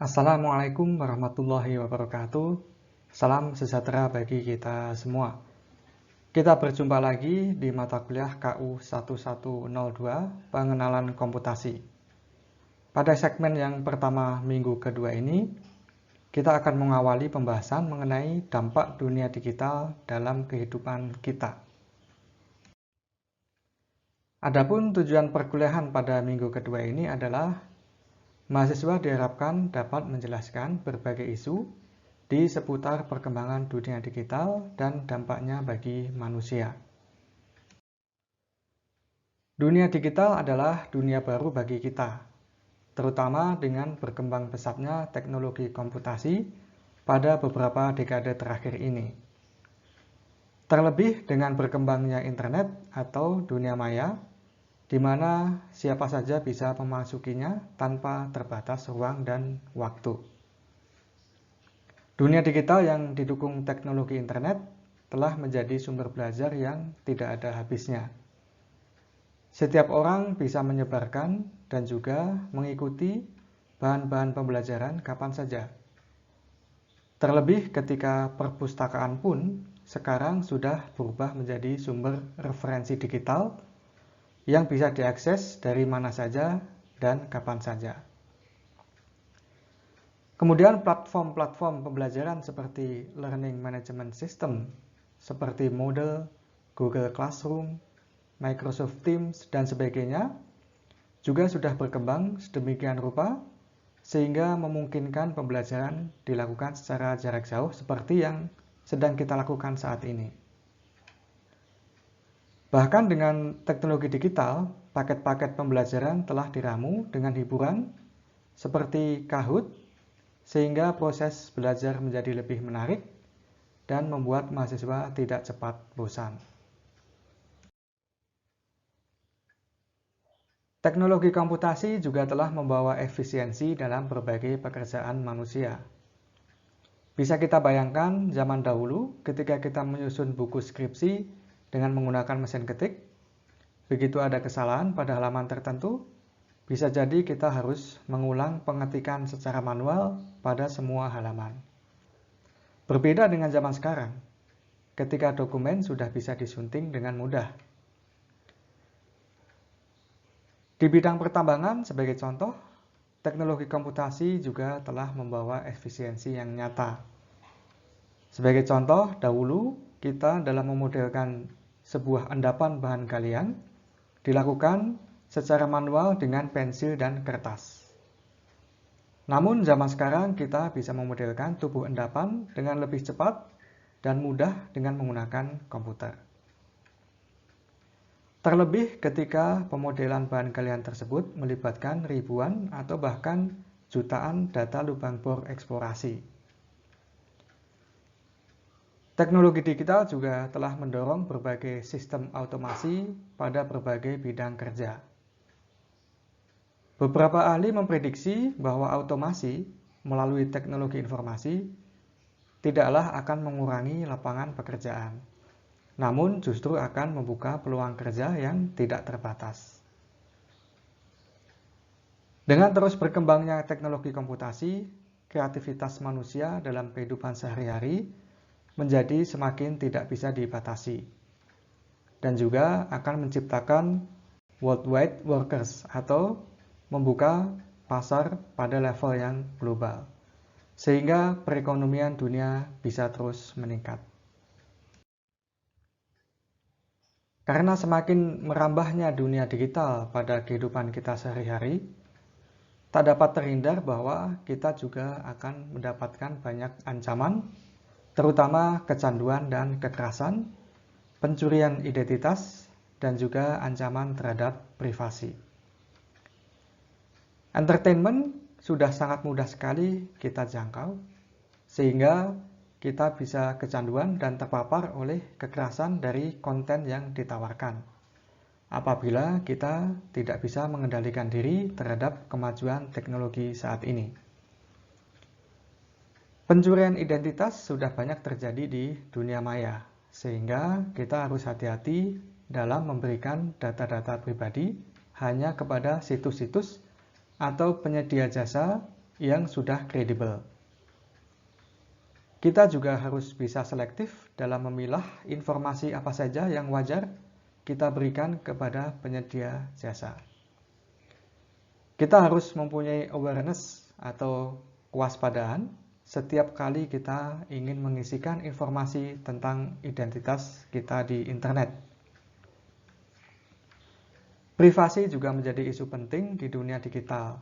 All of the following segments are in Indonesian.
Assalamualaikum warahmatullahi wabarakatuh. Salam sejahtera bagi kita semua. Kita berjumpa lagi di mata kuliah KU 1102 Pengenalan Komputasi. Pada segmen yang pertama minggu kedua ini, kita akan mengawali pembahasan mengenai dampak dunia digital dalam kehidupan kita. Adapun tujuan perkuliahan pada minggu kedua ini adalah mahasiswa diharapkan dapat menjelaskan berbagai isu di seputar perkembangan dunia digital dan dampaknya bagi manusia. Dunia digital adalah dunia baru bagi kita, terutama dengan berkembang pesatnya teknologi komputasi pada beberapa dekade terakhir ini. Terlebih dengan berkembangnya internet atau dunia maya, di mana siapa saja bisa memasukinya tanpa terbatas ruang dan waktu. Dunia digital yang didukung teknologi internet telah menjadi sumber belajar yang tidak ada habisnya. Setiap orang bisa menyebarkan dan juga mengikuti bahan-bahan pembelajaran kapan saja. Terlebih ketika perpustakaan pun sekarang sudah berubah menjadi sumber referensi digital yang bisa diakses dari mana saja dan kapan saja. Kemudian platform-platform pembelajaran seperti Learning Management System, seperti Moodle, Google Classroom, Microsoft Teams, dan sebagainya, juga sudah berkembang sedemikian rupa sehingga memungkinkan pembelajaran dilakukan secara jarak jauh seperti yang sedang kita lakukan saat ini. Bahkan dengan teknologi digital, paket-paket pembelajaran telah diramu dengan hiburan seperti Kahoot, sehingga proses belajar menjadi lebih menarik dan membuat mahasiswa tidak cepat bosan. Teknologi komputasi juga telah membawa efisiensi dalam berbagai pekerjaan manusia. Bisa kita bayangkan zaman dahulu ketika kita menyusun buku skripsi dengan menggunakan mesin ketik, begitu ada kesalahan pada halaman tertentu, bisa jadi kita harus mengulang pengetikan secara manual pada semua halaman. Berbeda dengan zaman sekarang, ketika dokumen sudah bisa disunting dengan mudah. Di bidang pertambangan, sebagai contoh, teknologi komputasi juga telah membawa efisiensi yang nyata. Sebagai contoh, dahulu kita dalam memodelkan sebuah endapan bahan galian dilakukan secara manual dengan pensil dan kertas. Namun zaman sekarang kita bisa memodelkan tubuh endapan dengan lebih cepat dan mudah dengan menggunakan komputer. Terlebih ketika pemodelan bahan galian tersebut melibatkan ribuan atau bahkan jutaan data lubang bor eksplorasi. Teknologi digital juga telah mendorong berbagai sistem automasi pada berbagai bidang kerja. Beberapa ahli memprediksi bahwa automasi melalui teknologi informasi tidaklah akan mengurangi lapangan pekerjaan, namun justru akan membuka peluang kerja yang tidak terbatas. Dengan terus berkembangnya teknologi komputasi, kreativitas manusia dalam kehidupan sehari-hari menjadi semakin tidak bisa dibatasi, dan juga akan menciptakan worldwide workers atau membuka pasar pada level yang global, sehingga perekonomian dunia bisa terus meningkat. Karena semakin merambahnya dunia digital pada kehidupan kita sehari-hari, tak dapat terhindar bahwa kita juga akan mendapatkan banyak ancaman, terutama kecanduan dan kekerasan, pencurian identitas, dan juga ancaman terhadap privasi. Entertainment sudah sangat mudah sekali kita jangkau, sehingga kita bisa kecanduan dan terpapar oleh kekerasan dari konten yang ditawarkan, apabila kita tidak bisa mengendalikan diri terhadap kemajuan teknologi saat ini. Pencurian identitas sudah banyak terjadi di dunia maya, sehingga kita harus hati-hati dalam memberikan data-data pribadi hanya kepada situs-situs atau penyedia jasa yang sudah kredibel. Kita juga harus bisa selektif dalam memilah informasi apa saja yang wajar kita berikan kepada penyedia jasa. Kita harus mempunyai awareness atau kewaspadaan setiap kali kita ingin mengisikan informasi tentang identitas kita di internet. Privasi juga menjadi isu penting di dunia digital.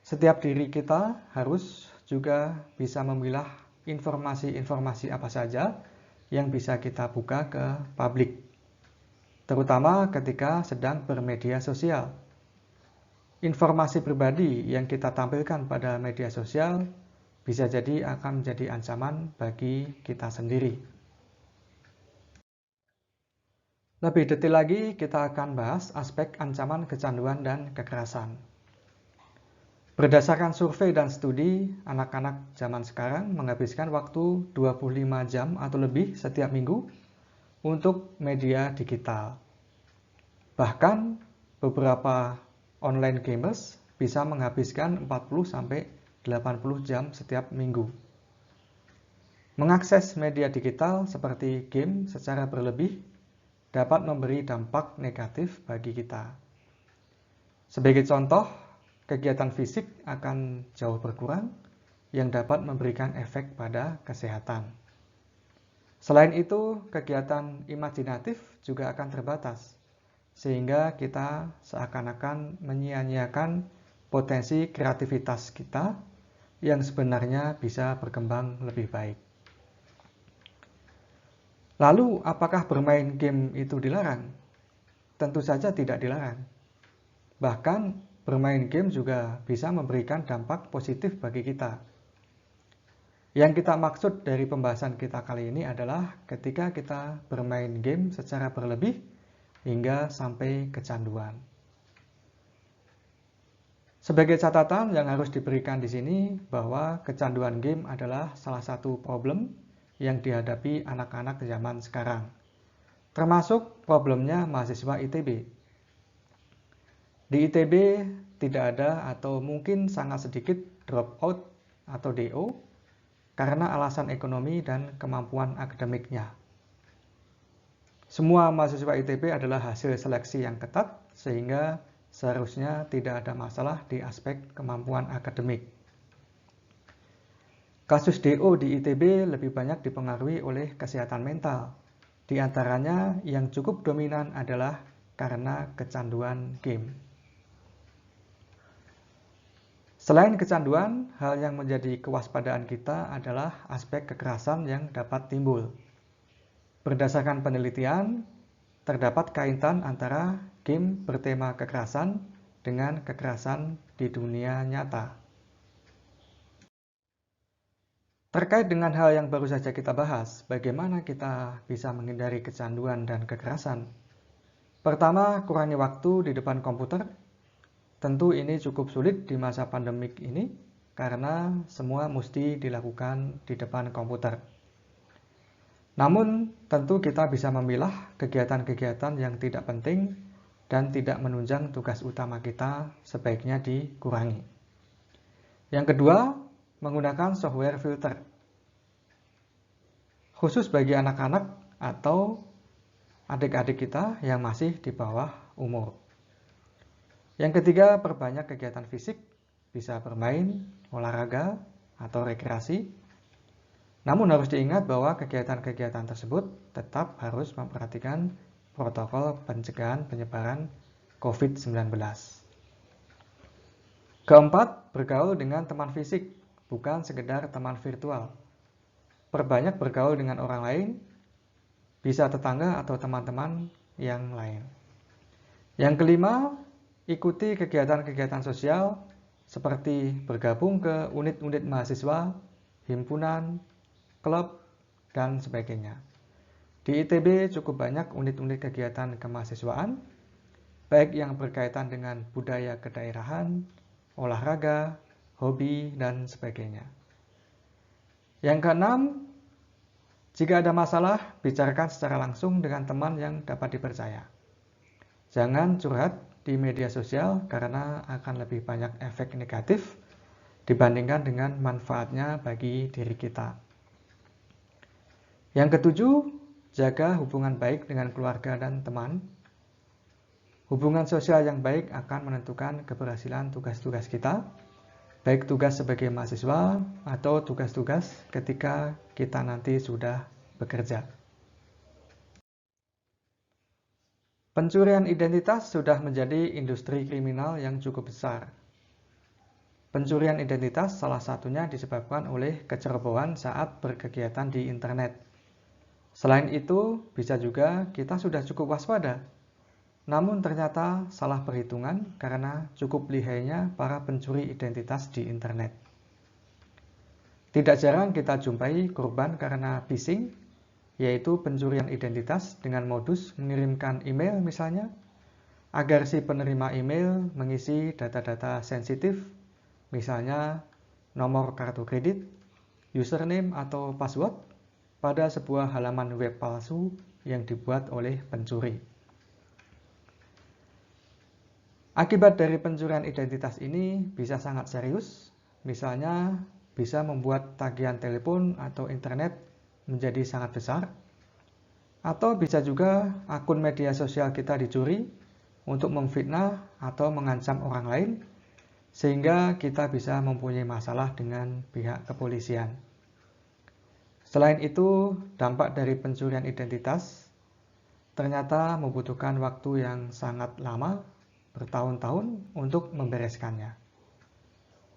Setiap diri kita harus juga bisa memilah informasi-informasi apa saja yang bisa kita buka ke publik, terutama ketika sedang bermedia sosial. Informasi pribadi yang kita tampilkan pada media sosial bisa jadi akan menjadi ancaman bagi kita sendiri. Lebih detail lagi, kita akan bahas aspek ancaman kecanduan dan kekerasan. Berdasarkan survei dan studi, anak-anak zaman sekarang menghabiskan waktu 25 jam atau lebih setiap minggu untuk media digital. Bahkan beberapa online gamers bisa menghabiskan 40-80 jam setiap minggu. Mengakses media digital seperti game secara berlebih dapat memberi dampak negatif bagi kita. Sebagai contoh, kegiatan fisik akan jauh berkurang yang dapat memberikan efek pada kesehatan. Selain itu, kegiatan imajinatif juga akan terbatas, sehingga kita seakan-akan menyia-nyiakan potensi kreativitas kita yang sebenarnya bisa berkembang lebih baik. Lalu, apakah bermain game itu dilarang? Tentu saja tidak dilarang. Bahkan, bermain game juga bisa memberikan dampak positif bagi kita. Yang kita maksud dari pembahasan kita kali ini adalah ketika kita bermain game secara berlebih hingga sampai kecanduan. Sebagai catatan yang harus diberikan di sini bahwa kecanduan game adalah salah satu problem yang dihadapi anak-anak zaman sekarang, termasuk problemnya mahasiswa ITB. Di ITB tidak ada atau mungkin sangat sedikit dropout atau DO karena alasan ekonomi dan kemampuan akademiknya. Semua mahasiswa ITB adalah hasil seleksi yang ketat, sehingga seharusnya tidak ada masalah di aspek kemampuan akademik. Kasus DO di ITB lebih banyak dipengaruhi oleh kesehatan mental. Di antaranya yang cukup dominan adalah karena kecanduan game. Selain kecanduan, hal yang menjadi kewaspadaan kita adalah aspek kekerasan yang dapat timbul. Berdasarkan penelitian, terdapat kaitan antara game bertema kekerasan dengan kekerasan di dunia nyata. Terkait dengan hal yang baru saja kita bahas, bagaimana kita bisa menghindari kecanduan dan kekerasan? Pertama, kurangi waktu di depan komputer. Tentu ini cukup sulit di masa pandemik ini karena semua mesti dilakukan di depan komputer. Namun, tentu kita bisa memilah kegiatan-kegiatan yang tidak penting dan tidak menunjang tugas utama kita, sebaiknya dikurangi. Yang kedua, menggunakan software filter. Khusus bagi anak-anak atau adik-adik kita yang masih di bawah umur. Yang ketiga, perbanyak kegiatan fisik, bisa bermain, olahraga, atau rekreasi. Namun harus diingat bahwa kegiatan-kegiatan tersebut tetap harus memperhatikan protokol pencegahan penyebaran COVID-19. Keempat, bergaul dengan teman fisik, bukan sekedar teman virtual. Perbanyak bergaul dengan orang lain, bisa tetangga atau teman-teman yang lain. Yang kelima, ikuti kegiatan-kegiatan sosial seperti bergabung ke unit-unit mahasiswa, himpunan, klub, dan sebagainya. Di ITB cukup banyak unit-unit kegiatan kemahasiswaan, baik yang berkaitan dengan budaya kedaerahan, olahraga, hobi, dan sebagainya. Yang keenam, jika ada masalah, bicarakan secara langsung dengan teman yang dapat dipercaya. Jangan curhat di media sosial karena akan lebih banyak efek negatif dibandingkan dengan manfaatnya bagi diri kita. Yang ketujuh, jaga hubungan baik dengan keluarga dan teman. Hubungan sosial yang baik akan menentukan keberhasilan tugas-tugas kita, baik tugas sebagai mahasiswa atau tugas-tugas ketika kita nanti sudah bekerja. Pencurian identitas sudah menjadi industri kriminal yang cukup besar. Pencurian identitas salah satunya disebabkan oleh kecerobohan saat berkegiatan di internet. Selain itu, bisa juga kita sudah cukup waspada, namun ternyata salah perhitungan karena cukup lihainya para pencuri identitas di internet. Tidak jarang kita jumpai korban karena phishing, yaitu pencurian identitas dengan modus mengirimkan email misalnya, agar si penerima email mengisi data-data sensitif, misalnya nomor kartu kredit, username atau password, pada sebuah halaman web palsu yang dibuat oleh pencuri. Akibat dari pencurian identitas ini bisa sangat serius, misalnya bisa membuat tagihan telepon atau internet menjadi sangat besar, atau bisa juga akun media sosial kita dicuri untuk memfitnah atau mengancam orang lain, sehingga kita bisa mempunyai masalah dengan pihak kepolisian. Selain itu, dampak dari pencurian identitas ternyata membutuhkan waktu yang sangat lama, bertahun-tahun untuk membereskannya.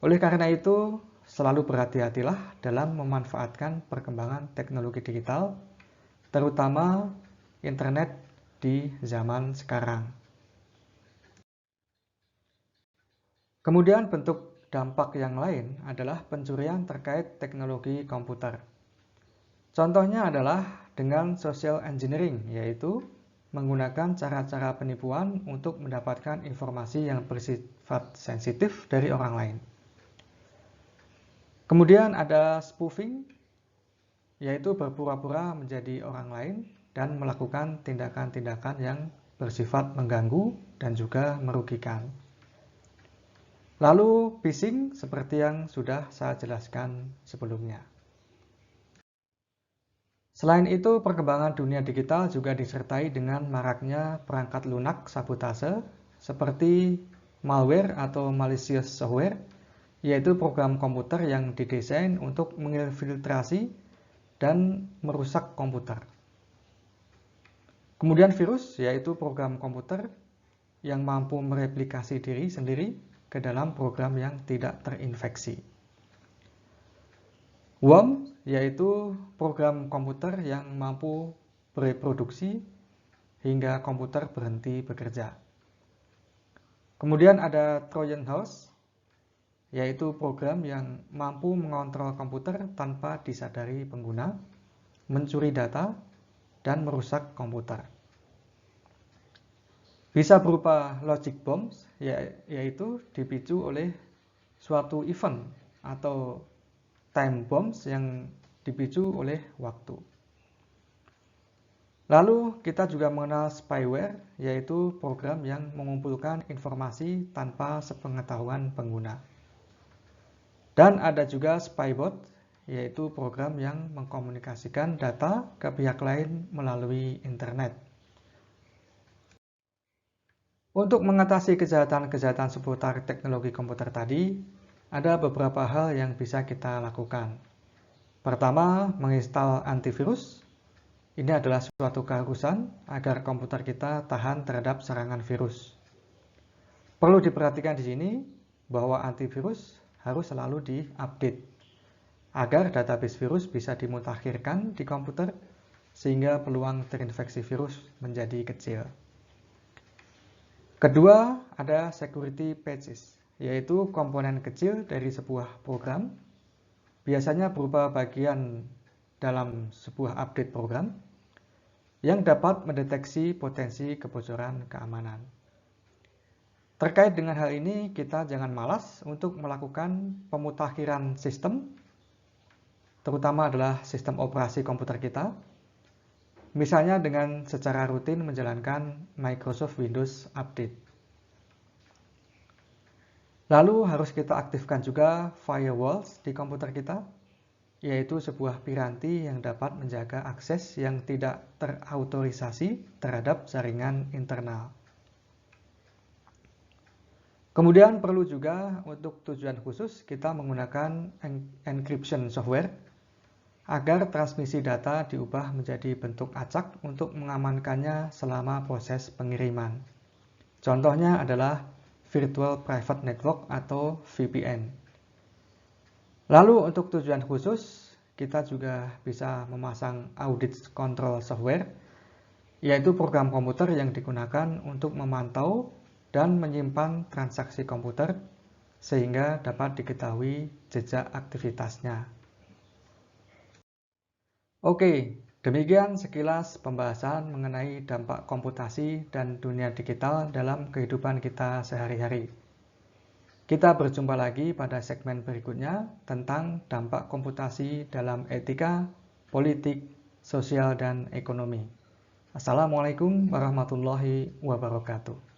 Oleh karena itu, selalu berhati-hatilah dalam memanfaatkan perkembangan teknologi digital, terutama internet di zaman sekarang. Kemudian bentuk dampak yang lain adalah pencurian terkait teknologi komputer. Contohnya adalah dengan social engineering, yaitu menggunakan cara-cara penipuan untuk mendapatkan informasi yang bersifat sensitif dari orang lain. Kemudian ada spoofing, yaitu berpura-pura menjadi orang lain dan melakukan tindakan-tindakan yang bersifat mengganggu dan juga merugikan. Lalu phishing seperti yang sudah saya jelaskan sebelumnya. Selain itu, perkembangan dunia digital juga disertai dengan maraknya perangkat lunak sabotase seperti malware atau malicious software, yaitu program komputer yang didesain untuk menginfiltrasi dan merusak komputer. Kemudian virus, yaitu program komputer yang mampu mereplikasi diri sendiri ke dalam program yang tidak terinfeksi. Worm, yaitu program komputer yang mampu bereproduksi hingga komputer berhenti bekerja. Kemudian ada Trojan Horse, yaitu program yang mampu mengontrol komputer tanpa disadari pengguna, mencuri data, dan merusak komputer. Bisa berupa logic bombs, yaitu dipicu oleh suatu event, atau time bombs yang dipicu oleh waktu. Lalu kita juga mengenal spyware, yaitu program yang mengumpulkan informasi tanpa sepengetahuan pengguna. Dan ada juga spybot, yaitu program yang mengkomunikasikan data ke pihak lain melalui internet. Untuk mengatasi kejahatan-kejahatan seputar teknologi komputer tadi, ada beberapa hal yang bisa kita lakukan. Pertama, menginstal antivirus. Ini adalah suatu keharusan agar komputer kita tahan terhadap serangan virus. Perlu diperhatikan di sini bahwa antivirus harus selalu diupdate agar database virus bisa dimutakhirkan di komputer sehingga peluang terinfeksi virus menjadi kecil. Kedua, ada security patches, yaitu komponen kecil dari sebuah program, biasanya berupa bagian dalam sebuah update program, yang dapat mendeteksi potensi kebocoran keamanan. Terkait dengan hal ini, kita jangan malas untuk melakukan pemutakhiran sistem, terutama adalah sistem operasi komputer kita, misalnya dengan secara rutin menjalankan Microsoft Windows Update. Lalu harus kita aktifkan juga firewalls di komputer kita, yaitu sebuah piranti yang dapat menjaga akses yang tidak terautorisasi terhadap jaringan internal. Kemudian perlu juga untuk tujuan khusus kita menggunakan encryption software agar transmisi data diubah menjadi bentuk acak untuk mengamankannya selama proses pengiriman. Contohnya adalah Virtual Private Network atau VPN. Lalu untuk tujuan khusus, kita juga bisa memasang audit control software, yaitu program komputer yang digunakan untuk memantau dan menyimpan transaksi komputer sehingga dapat diketahui jejak aktivitasnya. Oke, demikian sekilas pembahasan mengenai dampak komputasi dan dunia digital dalam kehidupan kita sehari-hari. Kita berjumpa lagi pada segmen berikutnya tentang dampak komputasi dalam etika, politik, sosial, dan ekonomi. Assalamualaikum warahmatullahi wabarakatuh.